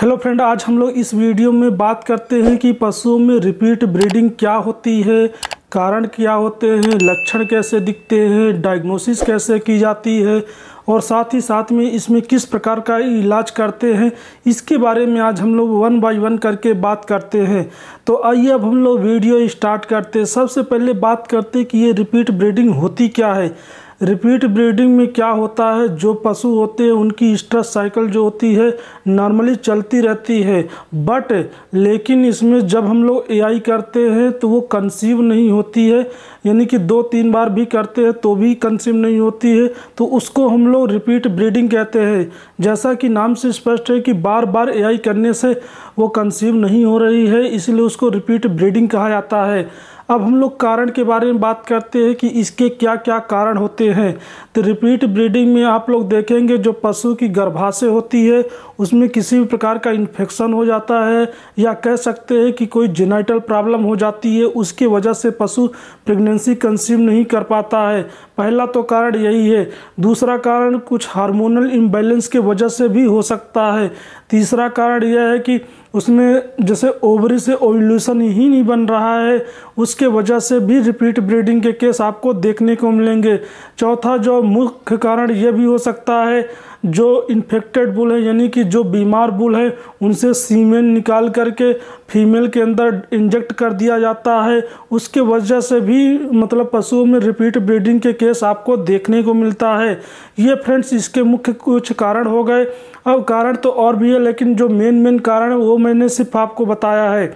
Hello friend, आज हम लोग इस वीडियो में बात करते हैं कि पशुओं में रिपीट ब्रीडिंग क्या होती है, कारण क्या होते हैं, लक्षण कैसे दिखते हैं, डायग्नोसिस कैसे की जाती है और साथ ही साथ में इसमें किस प्रकार का इलाज करते हैं। इसके बारे में आज हम लोग वन बाय वन करके बात करते हैं। तो आइए अब हम लोग वीडियो स्टार्ट करते हैं। सबसे पहले बात करते हैं कि ये रिपीट ब्रीडिंग होती क्या है। रिपीट ब्रीडिंग में क्या होता है, जो पशु होते हैं उनकी स्ट्रेस साइकिल जो होती है नॉर्मली चलती रहती है, बट लेकिन इसमें जब हम लोग एआई करते हैं तो वो कंसीव नहीं होती है, यानी कि 2-3 बार भी करते हैं तो भी कंसीव नहीं होती है, तो उसको हम लोग रिपीट ब्रीडिंग कहते हैं। जैसा कि नाम से स्पष्ट है कि बार बार एआई करने से वो कंसीव नहीं हो रही है, इसलिए उसको रिपीट ब्रीडिंग कहा जाता है। अब हम लोग कारण के बारे में बात करते हैं कि इसके क्या क्या कारण होते हैं। तो रिपीट ब्रीडिंग में आप लोग देखेंगे जो पशु की गर्भाशय होती है उसमें किसी भी प्रकार का इन्फेक्शन हो जाता है, या कह सकते हैं कि कोई जेनेटिकल प्रॉब्लम हो जाती है, उसकी वजह से पशु प्रेगनेंसी कंसीव नहीं कर पाता है। पहला तो कारण यही है। दूसरा कारण कुछ हार्मोनल इम्बैलेंस के वजह से भी हो सकता है। तीसरा कारण यह है कि उसमें जैसे ओवरी से ओव्यूलेशन ही नहीं बन रहा है, उसके वजह से भी रिपीट ब्रीडिंग के केस आपको देखने को मिलेंगे। चौथा जो मुख्य कारण यह भी हो सकता है, जो इन्फेक्टेड बुल है यानी कि जो बीमार बुल है उनसे सीमेन निकाल करके फीमेल के अंदर इंजेक्ट कर दिया जाता है, उसके वजह से भी मतलब पशुओं में रिपीट ब्रीडिंग के केस आपको देखने को मिलता है। ये फ्रेंड्स इसके मुख्य कुछ कारण हो गए। अब कारण तो और भी है, लेकिन जो मेन कारण है वो मैंने सिर्फ आपको बताया है।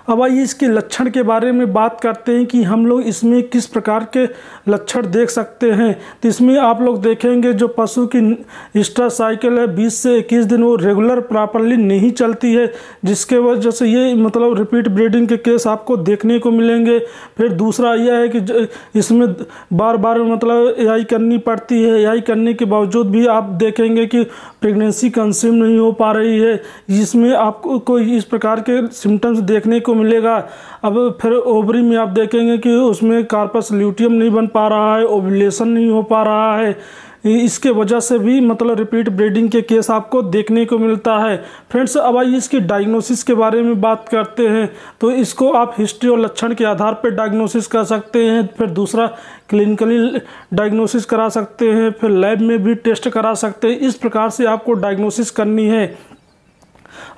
अब आइए इसके लक्षण के बारे में बात करते हैं कि हम लोग इसमें किस प्रकार के लक्षण देख सकते हैं। तो इसमें आप लोग देखेंगे जो पशु की स्ट्रेस साइकिल है 20 से 21 दिन वो रेगुलर प्रॉपरली नहीं चलती है, जिसके वजह से ये मतलब रिपीट ब्रीडिंग के केस आपको देखने को मिलेंगे। फिर दूसरा यह है कि इसमें बार बार मतलब एआई करनी पड़ती है, एआई करने के बावजूद भी आप देखेंगे कि प्रेगनेंसी कंसीव नहीं हो पा रही है, जिसमें आपको कोई इस प्रकार के सिम्टम्स देखने को मिलेगा। अब फिर ओवरी में आप देखेंगे कि उसमें कार्पस ल्यूटियम नहीं बन पा रहा है, ओव्यूलेशन नहीं हो पा रहा है, इसके वजह से भी मतलब रिपीट ब्रीडिंग के केस आपको देखने को मिलता है। फ्रेंड्स, अब आइए इसकी डायग्नोसिस के बारे में बात करते हैं। तो इसको आप हिस्ट्री और लक्षण के आधार पर डायग्नोसिस कर सकते हैं, फिर दूसरा क्लिनिकली डायग्नोसिस करा सकते हैं, फिर लैब में भी टेस्ट करा सकते हैं। इस प्रकार से आपको डायग्नोसिस करनी है।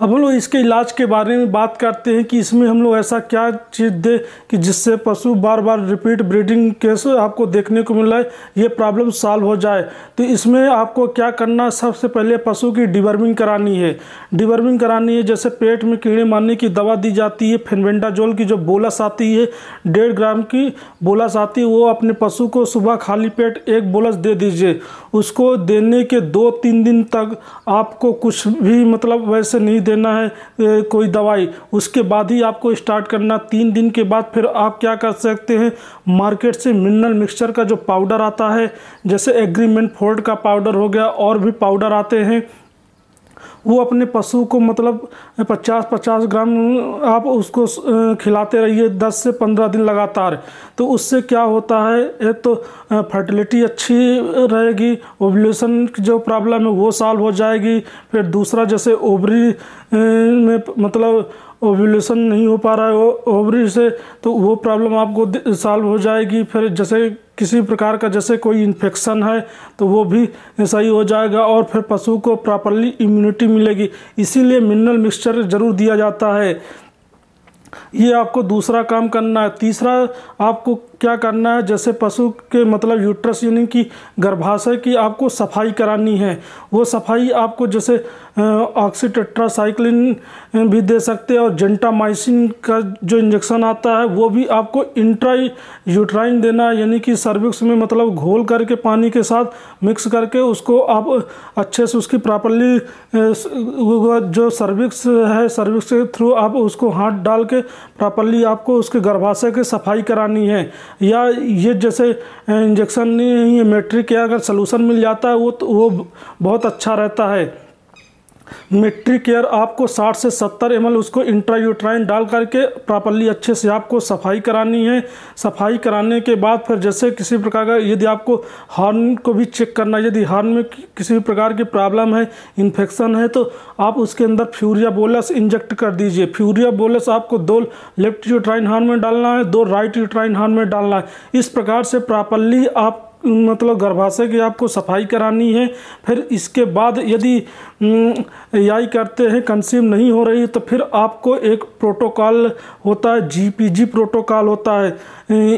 अब हम लोग इसके इलाज के बारे में बात करते हैं कि इसमें हम लोग ऐसा क्या चीज़ दे कि जिससे पशु बार बार रिपीट ब्रीडिंग केस आपको देखने को मिल रहा है ये प्रॉब्लम सॉल्व हो जाए। तो इसमें आपको क्या करना, सबसे पहले पशु की डिवर्मिंग करानी है। डिवर्मिंग करानी है, जैसे पेट में कीड़े मारने की दवा दी जाती है, फेनबेंडाजोल की जो बोलस आती है 1.5 ग्राम की बोलस आती है, वो अपने पशु को सुबह खाली पेट 1 बोलस दे दीजिए। उसको देने के 2-3 दिन तक आपको कुछ भी मतलब वैसे नहीं देना है कोई दवाई, उसके बाद ही आपको स्टार्ट करना। 3 दिन के बाद फिर आप क्या कर सकते हैं, मार्केट से मिनरल मिक्सचर का जो पाउडर आता है, जैसे एग्रीमेंट फोर्ड का पाउडर हो गया और भी पाउडर आते हैं, वो अपने पशु को मतलब 50-50 ग्राम आप उसको खिलाते रहिए 10 से 15 दिन लगातार। तो उससे क्या होता है, एक तो फर्टिलिटी अच्छी रहेगी, ओव्यूलेशन की जो प्रॉब्लम है वो सॉल्व हो जाएगी। फिर दूसरा जैसे ओवरी में मतलब ओव्यूलेशन नहीं हो पा रहा है ओवरी से, तो वो प्रॉब्लम आपको सॉल्व हो जाएगी। फिर जैसे किसी प्रकार का जैसे कोई इन्फेक्शन है तो वो भी सही हो जाएगा, और फिर पशु को प्रॉपरली इम्यूनिटी मिलेगी। इसीलिए मिनरल मिक्सचर ज़रूर दिया जाता है। ये आपको दूसरा काम करना है। तीसरा आपको क्या करना है, जैसे पशु के मतलब यूट्रस यानी कि गर्भाशय की आपको सफाई करानी है। वो सफाई आपको जैसे ऑक्सीटेट्रासाइक्लिन भी दे सकते हैं, और जेंटामाइसिन का जो इंजेक्शन आता है वो भी आपको इंट्रा यूट्राइन देना है, यानी कि सर्विक्स में मतलब घोल करके पानी के साथ मिक्स करके उसको आप अच्छे से उसकी प्रॉपरली जो सर्विक्स है सर्विक्स के थ्रू आप उसको हाथ डाल के प्रॉपरली आपको उसके गर्भाशय की सफाई करानी है। या ये जैसे इंजेक्शन नहीं है, मैट्रिक या अगर सलूशन मिल जाता है वो तो वो बहुत अच्छा रहता है। मेट्रिक एयर आपको 60 से 70 ml उसको इंट्रायूट्राइन डाल करके प्रॉपर्ली अच्छे से आपको सफाई करानी है। सफाई कराने के बाद फिर जैसे किसी प्रकार का यदि आपको हॉर्न को भी चेक करना है, यदि हॉर्न में किसी भी प्रकार की प्रॉब्लम है, इन्फेक्शन है, तो आप उसके अंदर फ्यूरिया बोलस इंजेक्ट कर दीजिए। फ्यूरिया बोलस आपको 2 लेफ्ट यूट्राइन हॉर्न में डालना है, 2 राइट यूट्राइन हॉर्न में डालना है। इस प्रकार से प्रॉपर्ली आप मतलब गर्भाशय की आपको सफाई करानी है। फिर इसके बाद यदि याई करते हैं कंसीव नहीं हो रही तो फिर आपको एक प्रोटोकॉल होता है, जीपीजी प्रोटोकॉल होता है।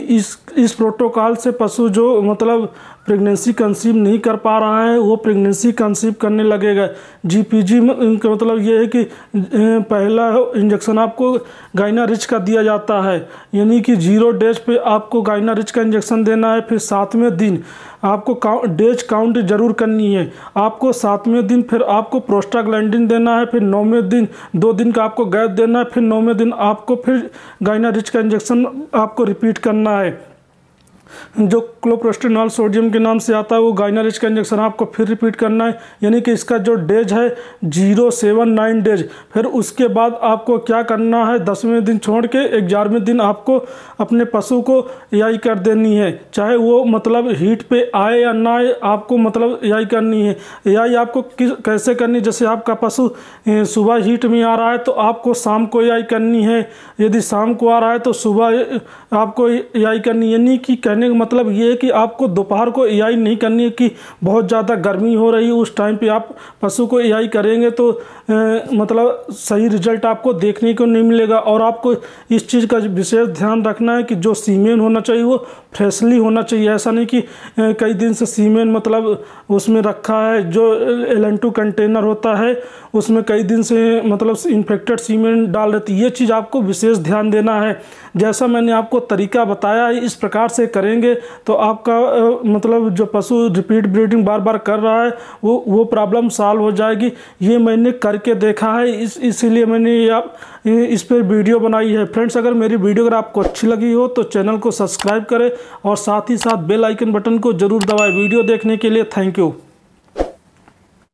इस प्रोटोकॉल से पशु जो मतलब प्रेगनेंसी कंसीव नहीं कर पा रहा है वो प्रेगनेंसी कंसीव करने लगेगा। जीपीजी का मतलब ये है कि पहला इंजेक्शन आपको गाइना रिच का दिया जाता है, यानी कि 0 डेज पे आपको गाइना रिच का इंजेक्शन देना है। फिर 7वें दिन आपको डेज काउंट जरूर करनी है। आपको 7वें दिन फिर आपको प्रोस्टाग्लैंडिन देना है। फिर 9वें दिन 2 दिन का आपको गैप देना है। फिर 9वें दिन आपको फिर गाइना रिच का इंजेक्शन आपको रिपीट करना है। जो क्लोप्रोस्टेनॉल सोडियम के नाम से आता है वो गाइना रिच का इंजेक्शन आपको फिर रिपीट करना है, यानी कि इसका जो डेज है 079 डेज। फिर उसके बाद आपको क्या करना है, 10वें दिन छोड़ के 11वें दिन आपको अपने पशु को याई कर देनी है। चाहे वो मतलब हीट पे आए या ना आए, आपको मतलब याई करनी है। याई आपको कैसे करनी, जैसे आपका पशु सुबह हीट में आ रहा है तो आपको शाम को याई करनी है, यदि शाम को आ रहा है तो सुबह आपको याई करनी है। यानी कि कहने का मतलब ये है कि आपको दोपहर को एआई नहीं करनी है कि बहुत ज़्यादा गर्मी हो रही है उस टाइम पे आप पशु को एआई करेंगे तो मतलब सही रिजल्ट आपको देखने को नहीं मिलेगा। और आपको इस चीज़ का विशेष ध्यान रखना है कि जो सीमेन होना चाहिए वो फ्रेशली होना चाहिए। ऐसा नहीं कि कई दिन से सीमेन मतलब उसमें रखा है, जो LN2 कंटेनर होता है उसमें कई दिन से मतलब इन्फेक्टेड सीमेन डाल रहती है। ये चीज़ आपको विशेष ध्यान देना है। जैसा मैंने आपको तरीका बताया है इस प्रकार से करेंगे तो आपका मतलब जो पशु रिपीट ब्रीडिंग बार बार कर रहा है वो प्रॉब्लम सॉल्व हो जाएगी। ये मैंने करके देखा है, इसीलिए मैंने इस पर वीडियो बनाई है। फ्रेंड्स, अगर मेरी वीडियो अगर आपको अच्छी लगी हो तो चैनल को सब्सक्राइब करें और साथ ही साथ बेल आइकन बटन को जरूर दबाएं। वीडियो देखने के लिए थैंक यू।